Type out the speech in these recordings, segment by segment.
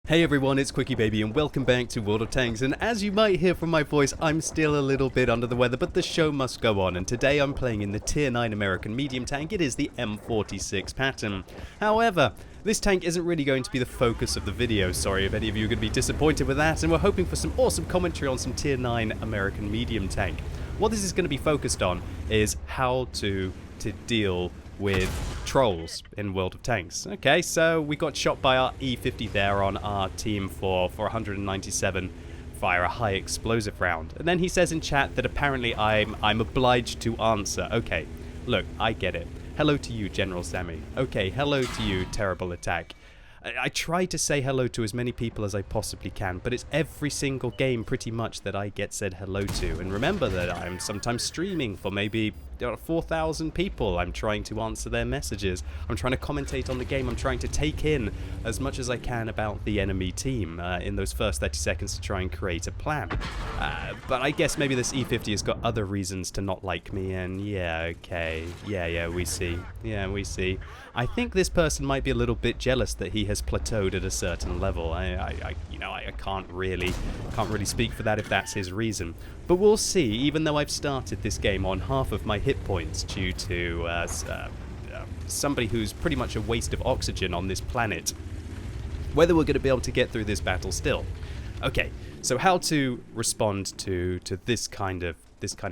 Hey everyone, it's QuickyBaby and welcome back to World of Tanks, and as you might hear from my voice, I'm still a little bit under the weather, but the show must go on, and today I'm playing in the Tier 9 American medium tank. It is the M46 pattern. However, this tank isn't really going to be the focus of the video. Sorry if any of you are going to be disappointed with that, and we're hoping for some awesome commentary on some Tier 9 American medium tank. What this is going to be focused on is how to deal with trolls in World of Tanks. Okay, so we got shot by our E50 there on our team for 197 via a high explosive round. And then he says in chat that apparently I'm obliged to answer. Okay, look, I get it. Hello to you, General Sammy. Okay, hello to you, Terrible Attack. I try to say hello to as many people as I possibly can, but it's every single game pretty much that I get said hello to. And remember that I'm sometimes streaming for maybe 4,000 people. I'm trying to answer their messages. I'm trying to commentate on the game. I'm trying to take in as much as I can about the enemy team in those first 30 seconds to try and create a plan. But I guess maybe this E50 has got other reasons to not like me, and yeah, okay. Yeah, we see. Yeah, we see. I think this person might be a little bit jealous that he has plateaued at a certain level. I can't really speak for that if that's his reason. But we'll see, even though I've started this game on half of my hit points due to somebody who's pretty much a waste of oxygen on this planet, whether we're going to be able to get through this battle still. Okay, so how to respond to this kind of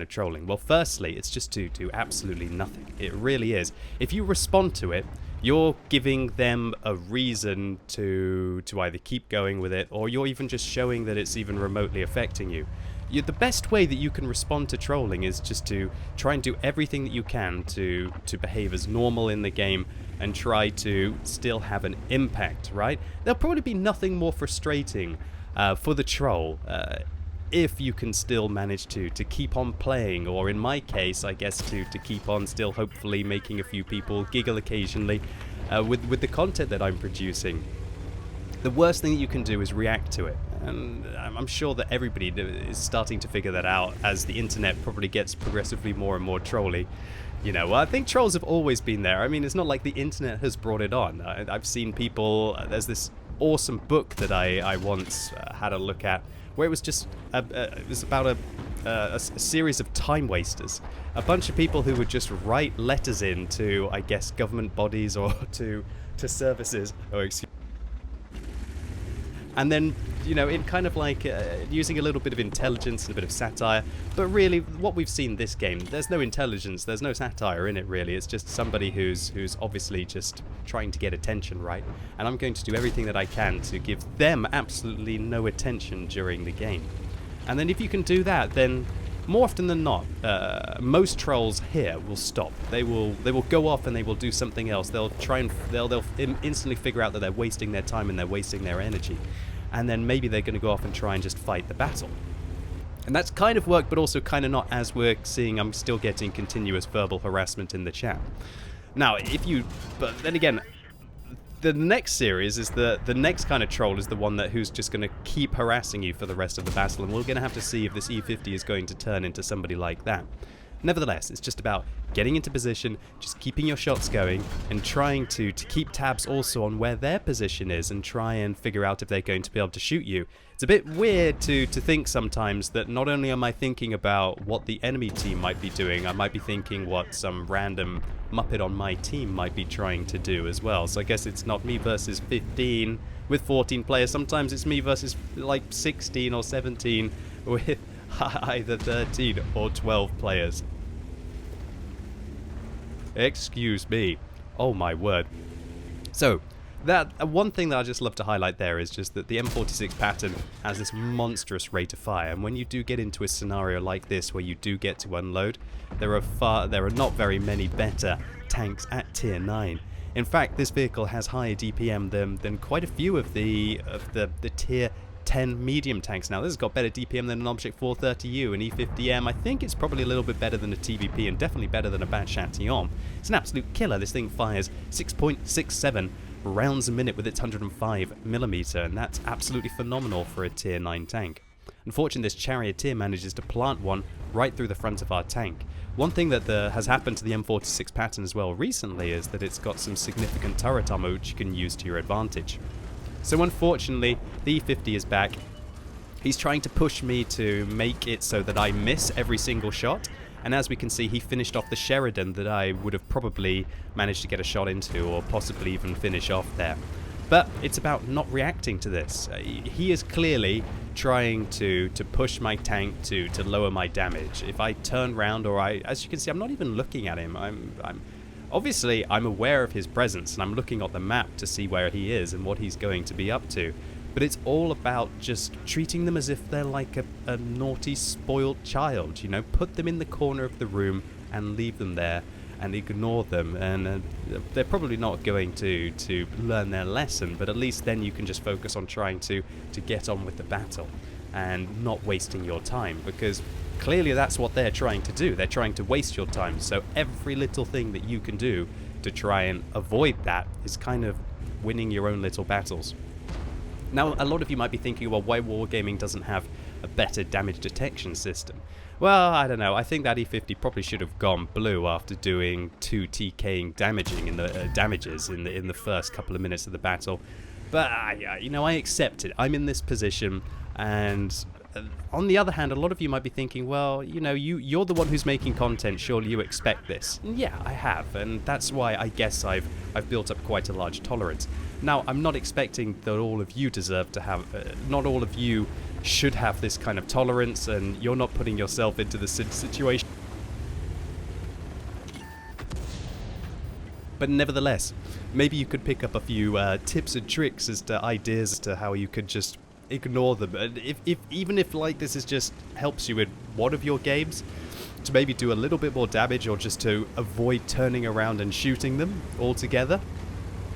trolling? Well, firstly, it's just to do absolutely nothing. It really is. If you respond to it, you're giving them a reason to either keep going with it, or you're even just showing that it's even remotely affecting you. The best way that you can respond to trolling is just to try and do everything that you can to behave as normal in the game and try to still have an impact, right? There'll probably be nothing more frustrating for the troll if you can still manage to keep on playing, or in my case, I guess to keep on still hopefully making a few people giggle occasionally with the content that I'm producing. The worst thing that you can do is react to it, and I'm sure that everybody is starting to figure that out as the internet probably gets progressively more and more trolly. You know, I think trolls have always been there. I mean, it's not like the internet has brought it on. I've seen people, there's this awesome book that I once had a look at, where it was just it was about a series of time wasters, a bunch of people who would just write letters in to, I guess, government bodies or to services. Oh, excuse. And then, you know, in kind of like using a little bit of intelligence and a bit of satire. But really, what we've seen this game, there's no intelligence, there's no satire in it really. It's just somebody who's obviously just trying to get attention, right? And I'm going to do everything that I can to give them absolutely no attention during the game. And then if you can do that, then more often than not, most trolls here will stop. They will go off and they will do something else. They'll try and they'll instantly figure out that they're wasting their time and they're wasting their energy. And then maybe they're going to go off and try and just fight the battle. And that's kind of worked, but also kind of not, as we're seeing I'm still getting continuous verbal harassment in the chat. Now, but then again, the next series is the next kind of troll is the one who's just going to keep harassing you for the rest of the battle, and we're going to have to see if this E50 is going to turn into somebody like that. Nevertheless, it's just about getting into position, just keeping your shots going, and trying to keep tabs also on where their position is and try and figure out if they're going to be able to shoot you. It's a bit weird to think sometimes that not only am I thinking about what the enemy team might be doing, I might be thinking what some random muppet on my team might be trying to do as well. So I guess it's not me versus 15 with 14 players. Sometimes it's me versus like 16 or 17 with either 13 or 12 players. Excuse me. Oh my word. So, that one thing that I just love to highlight there is just that the M46 pattern has this monstrous rate of fire, and when you do get into a scenario like this where you do get to unload, there are not very many better tanks at tier 9. In fact, this vehicle has higher DPM than quite a few of the tier 10 medium tanks. Now, this has got better DPM than an Object 430U, an E50M. I think it's probably a little bit better than a TVP and definitely better than a Bat Chatillon. It's an absolute killer. This thing fires 6.67 rounds a minute with its 105mm, and that's absolutely phenomenal for a tier 9 tank. Unfortunately, this charioteer manages to plant one right through the front of our tank. One thing that has happened to the M46 pattern as well recently is that it's got some significant turret armor which you can use to your advantage. So unfortunately, the E50 is back. He's trying to push me to make it so that I miss every single shot. And as we can see, he finished off the Sheridan that I would have probably managed to get a shot into, or possibly even finish off there. But it's about not reacting to this. He is clearly trying to push my tank to lower my damage. If I turn around, or as you can see, I'm not even looking at him. Obviously, I'm aware of his presence, and I'm looking at the map to see where he is and what he's going to be up to. But it's all about just treating them as if they're like a naughty, spoiled child, you know? Put them in the corner of the room and leave them there and ignore them. And they're probably not going to learn their lesson, but at least then you can just focus on trying to get on with the battle and not wasting your time, because clearly that's what they're trying to do. They're trying to waste your time. So every little thing that you can do to try and avoid that is kind of winning your own little battles. Now, a lot of you might be thinking, well, why Wargaming doesn't have a better damage detection system? Well, I don't know. I think that E50 probably should have gone blue after doing 2 TKing damages in the first couple of minutes of the battle. But, you know, I accept it. I'm in this position, and on the other hand, a lot of you might be thinking, well, you know, you're the one who's making content, surely you expect this. And yeah, I have, and that's why I guess I've built up quite a large tolerance. Now, I'm not expecting that all of you deserve to have, not all of you should have this kind of tolerance, and you're not putting yourself into the situation. But nevertheless, maybe you could pick up a few tips and tricks as to ideas as to how you could just ignore them. And even if like this is just helps you in one of your games to maybe do a little bit more damage, or just to avoid turning around and shooting them altogether.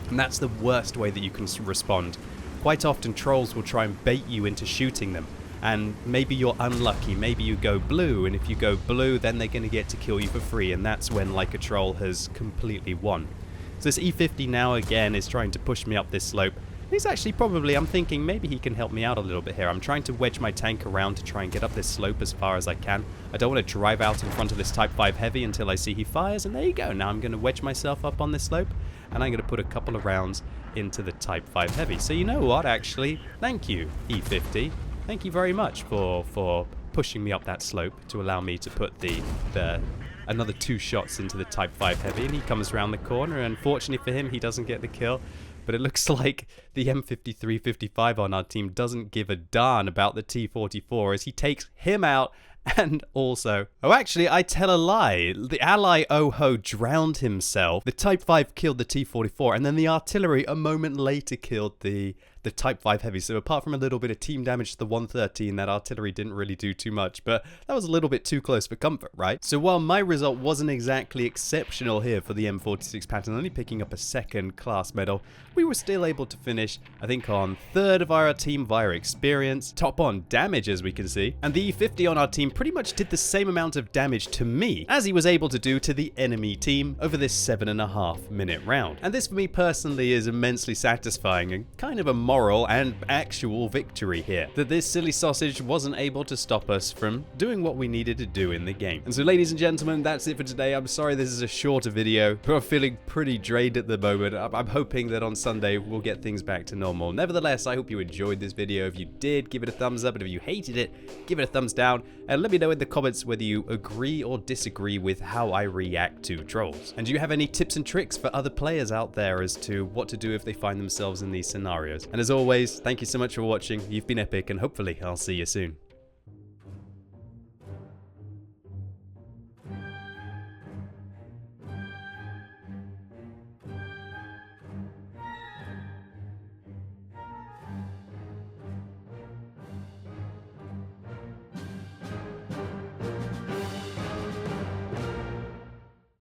And that's the worst way that you can respond. Quite often trolls will try and bait you into shooting them, and maybe you're unlucky, maybe you go blue, and if you go blue then they're going to get to kill you for free, and that's when like a troll has completely won. So this E50 now again is trying to push me up this slope. He's actually probably, I'm thinking maybe he can help me out a little bit here. I'm trying to wedge my tank around to try and get up this slope as far as I can. I don't want to drive out in front of this Type 5 Heavy until I see he fires, and there you go. Now I'm going to wedge myself up on this slope, and I'm going to put a couple of rounds into the Type 5 Heavy. So you know what, actually, thank you, E50. Thank you very much for pushing me up that slope to allow me to put another 2 shots into the Type 5 Heavy, and he comes around the corner, and fortunately for him, he doesn't get the kill. But it looks like the M53-55 on our team doesn't give a darn about the T-44 as he takes him out. And also, oh actually, I tell a lie. The ally Oho drowned himself. The Type 5 killed the T-44, and then the artillery a moment later killed the Type 5 Heavy. So apart from a little bit of team damage to the 113, that artillery didn't really do too much, but that was a little bit too close for comfort, right? So while my result wasn't exactly exceptional here for the M46 pattern, only picking up a 2nd class medal, we were still able to finish, I think, on 3rd of our team via experience, top on damage as we can see, and the E50 on our team pretty much did the same amount of damage to me as he was able to do to the enemy team over this 7.5 minute round. And this for me personally is immensely satisfying and kind of a moral and actual victory here, that this silly sausage wasn't able to stop us from doing what we needed to do in the game. And so ladies and gentlemen, that's it for today. I'm sorry this is a shorter video, but I'm feeling pretty drained at the moment. I'm hoping that on Sunday we'll get things back to normal. Nevertheless, I hope you enjoyed this video. If you did, give it a thumbs up, and if you hated it, give it a thumbs down, and let me know in the comments whether you agree or disagree with how I react to trolls. And do you have any tips and tricks for other players out there as to what to do if they find themselves in these scenarios? And as always, thank you so much for watching. You've been epic, and hopefully I'll see you soon.